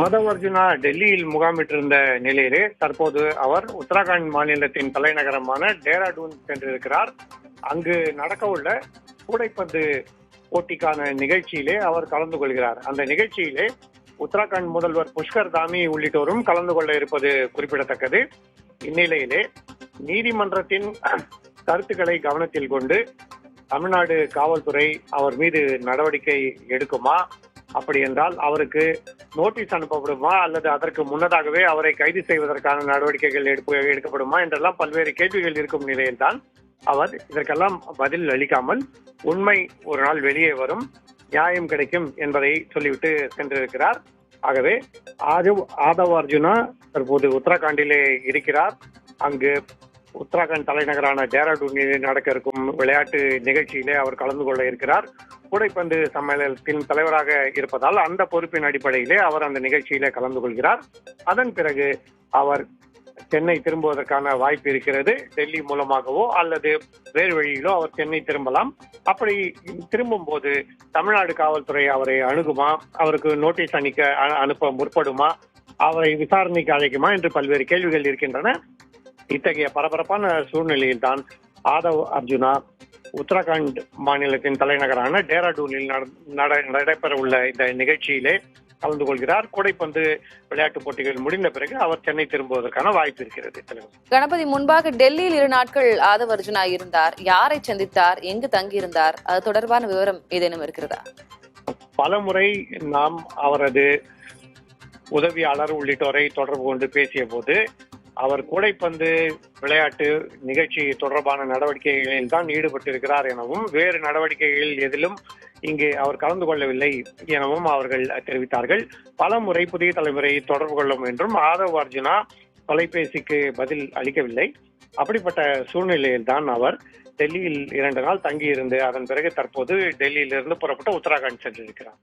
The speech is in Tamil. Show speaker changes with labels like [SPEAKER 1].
[SPEAKER 1] ஆதவ் அர்ஜுனா டெல்லியில் முகாமிட்டிருந்த நிலையிலே தற்போது அவர் உத்தராகண்ட் மாநிலத்தின் தலைநகரமான டேராடூன் சென்றிருக்கிறார். அங்கு நடக்கவுள்ள கூடைப்பந்து போட்டிக்கான நிகழ்ச்சியிலே அவர் கலந்து கொள்கிறார். அந்த நிகழ்ச்சியிலே உத்தராகண்ட் முதல்வர் புஷ்கர் தாமி உள்ளிட்டோரும் கலந்து கொள்ள இருப்பது குறிப்பிடத்தக்கது. இந்நிலையிலே நீதிமன்றத்தின் கருத்துக்களை கவனத்தில் கொண்டு தமிழ்நாடு காவல்துறை அவர் மீது நடவடிக்கை எடுக்குமா, அப்படி என்றால் அவருக்கு நோட்டீஸ் அனுப்பப்படுமா, அல்லது அதற்கு முன்னதாகவே அவரை கைது செய்வதற்கான நடவடிக்கைகள் எடுக்கப்படுமா என்றெல்லாம் பல்வேறு கேள்விகள் இருக்கும் நிலையில்தான் அவர் இதற்கெல்லாம் பதில் அளிக்காமல் உண்மை ஒரு நாள் வெளியே வரும், நியாயம் கிடைக்கும் என்பதை சொல்லிவிட்டு சென்றிருக்கிறார். ஆகவே ஆதவ் அர்ஜுனா தற்போது உத்தராகண்டிலே இருக்கிறார். அங்கு உத்தராகண்ட் தலைநகரான டேராடூனில் நடக்க இருக்கும் விளையாட்டு நிகழ்ச்சியிலே அவர் கலந்து கொள்ள இருக்கிறார். கூடைப்பந்து சம்மேளனத்தின் தலைவராக இருப்பதால் அந்த பொறுப்பின் அடிப்படையிலே அவர் அந்த நிகழ்ச்சியிலே கலந்து கொள்கிறார். அதன் பிறகு அவர் சென்னை திரும்புவதற்கான வாய்ப்பு இருக்கிறது. டெல்லி மூலமாகவோ அல்லது வேறு வழியிலோ அவர் சென்னை திரும்பலாம். அப்படி திரும்பும் போது தமிழ்நாடு காவல்துறை அவரை அணுகுமா, அவருக்கு நோட்டீஸ் அனுப்ப முற்படுமா, அவரை விசாரணைக்கு அழைக்குமா என்று பல்வேறு கேள்விகள் இருக்கின்றன. இத்தகைய பரபரப்பான சூழ்நிலையில் தான் ஆதவ் அர்ஜுனா உத்தராகண்ட் மாநிலத்தின் தலைநகரான டேராடூனில் நடைபெற உள்ள இந்த நிகழ்ச்சியிலே கலந்து கொள்கிறார். கூடைப்பந்து விளையாட்டு போட்டிகள் முடிந்த பிறகு அவர் சென்னை திரும்புவதற்கான வாய்ப்பு இருக்கிறது.
[SPEAKER 2] கணபதி, முன்பாக டெல்லியில் 2 நாட்கள் ஆதவ் அர்ஜுனா இருந்தார். யாரை சந்தித்தார், எங்கு தங்கியிருந்தார், அது தொடர்பான விவரம் ஏதேனும் இருக்கிறதா?
[SPEAKER 1] பலமுறை நாம் அவரது உதவியாளர் உள்ளிட்டோரை தொடர்பு கொண்டு பேசிய போது அவர் கூடைப்பந்து விளையாட்டு நிகழ்ச்சி தொடர்பான நடவடிக்கைகளில் தான் ஈடுபட்டிருக்கிறார் எனவும், வேறு நடவடிக்கைகளில் எதிலும் இங்கே அவர் கலந்து கொள்ளவில்லை எனவும் அவர்கள் தெரிவித்தார்கள். பல முறை புதிய தலைமுறை தொடர்பு கொள்ளும் என்றும் ஆதவ் அர்ஜுனா தொலைபேசிக்கு பதில் அளிக்கவில்லை. அப்படிப்பட்ட சூழ்நிலையில் தான் அவர் டெல்லியில் 2 நாள் தங்கியிருந்து அதன் பிறகு தற்போது டெல்லியிலிருந்து புறப்பட்டு உத்தராகண்ட் சென்றிருக்கிறார்.